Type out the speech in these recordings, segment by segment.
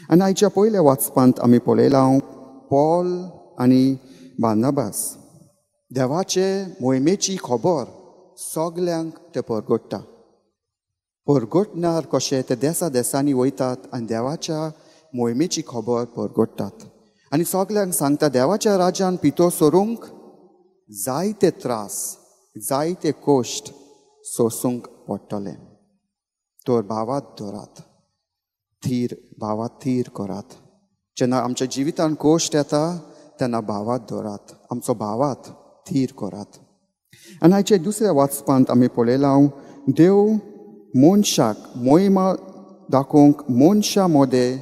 आनी आयच्या पयल्या वाचपांत आमी पळयलां पॉल आनी बार्नबास देवाचे मोहिमेची खबर सगल्यांक ते परगट्टा. परगटणार कशें ते देसा देसांनी वयतात आनी देवाच्या मोहिमेची खबर परगट्टात आनी सगल्यांक सांगता देवाच्या राज्यान भितर सरूंक जायते त्रास जायते कोश्ट सोसूंक पडटले. तर भावात धरात, भावात थीर करात. जेन्ना आमच्या जिवितान कोश्ट येता तेन्ना भावात धरात, आमचो भावात थीर करात. आनी हाचे दुसऱ्या वाचपांत आमी पळयलां देव मनशाक मोहिमा दाखोवंक मनशा मदें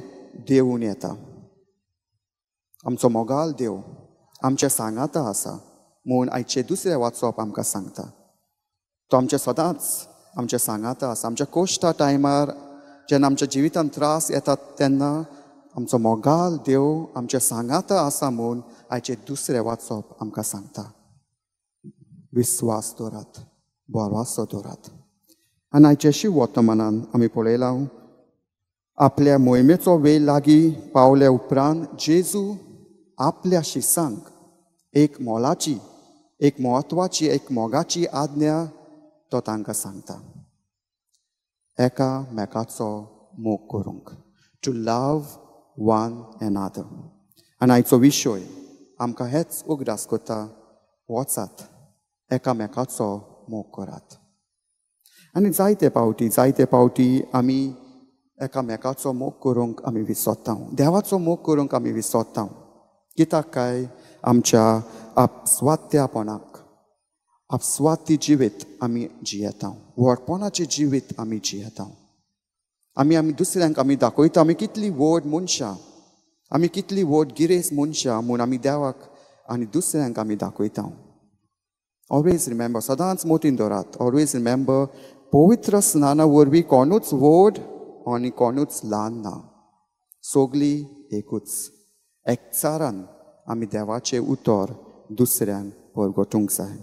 देवून येता. आमचो मोगाल देव आमच्या सांगाता आसा म्हूण आयचे दुसरें वाचप आमकां सांगता. तो आमच्या सदांच आमच्या सांगाता आसा. आमच्या कोश्टा टायमार जेन्ना आमच्या जिवितान त्रास येतात तेन्ना आमचो मोगाल देव आमच्या सांगाता आसा म्हूण आयचे दुसरें वाचप आमकां सांगता. विस्वास दवरात, बोवासो दवरात. आनी आयचे शिव वर्तमानान आमी पळयलां आपल्या मोहिमेचो वेळ लागीं पावल्या उपरांत जेजू आपल्या शिसांक एक मोलाची, एक म्हत्वाची, एक मोगाची आज्ञा तो तांकां सांगता. एकामेकाचो मोग करूंक, टू लव वन एनादर. आनी आयचो विशय आमकां हेच उगडास करता, वचात एकामेकाचो मोग करात. आनी जायते पावटी आमी एकामेकाचो मोग करूंक आमी विसरता, देवाचो मोग करूंक आमी विसरता. कित्याक काय आमच्या आपस्वार्थ्यापणाक आपस्वार्थी जिवीत आमी जियेता, व्हडपणाचें जिवीत आमी जियेता. आमी दुसऱ्यांक आमी दाखयता आमी कितली व्हड मनशां, आमी कितली व्हड गिरेस्त मनशां म्हूण आमी देवाक आनी दुसऱ्यांक आमी दाखयता. ऑलवेज रिमेंबर, सदांच मोतीन दवरात, ऑलवेज रिमेंबर पवित्र स्नाना वरवीं कोणूच व्हड आनी कोणूच ल्हान ना, सगलीं एकूच. एकचारान आमी देवाचें उतर दुसऱ्यांक परगटूंक जाय.